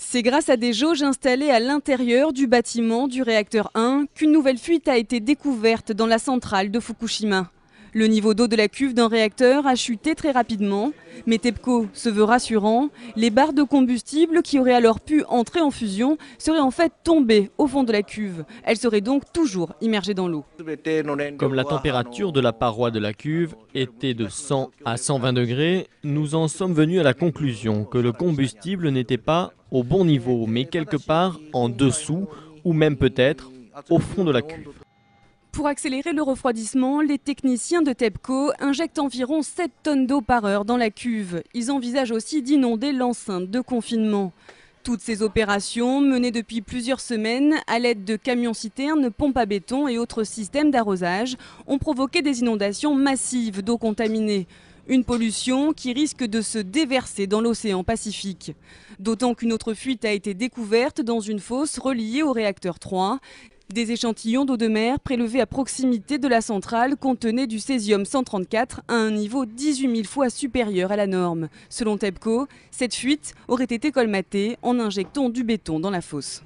C'est grâce à des jauges installées à l'intérieur du bâtiment du réacteur 1 qu'une nouvelle fuite a été découverte dans la centrale de Fukushima. Le niveau d'eau de la cuve d'un réacteur a chuté très rapidement, mais TEPCO se veut rassurant. Les barres de combustible qui auraient alors pu entrer en fusion seraient en fait tombées au fond de la cuve. Elles seraient donc toujours immergées dans l'eau. Comme la température de la paroi de la cuve était de 100 à 120 degrés, nous en sommes venus à la conclusion que le combustible n'était pas au bon niveau, mais quelque part en dessous, ou même peut-être au fond de la cuve. Pour accélérer le refroidissement, les techniciens de TEPCO injectent environ 7 tonnes d'eau par heure dans la cuve. Ils envisagent aussi d'inonder l'enceinte de confinement. Toutes ces opérations, menées depuis plusieurs semaines à l'aide de camions-citernes, pompes à béton et autres systèmes d'arrosage, ont provoqué des inondations massives d'eau contaminée. Une pollution qui risque de se déverser dans l'océan Pacifique. D'autant qu'une autre fuite a été découverte dans une fosse reliée au réacteur 3. Des échantillons d'eau de mer prélevés à proximité de la centrale contenaient du césium-134 à un niveau 18 000 fois supérieur à la norme. Selon TEPCO, cette fuite aurait été colmatée en injectant du béton dans la fosse.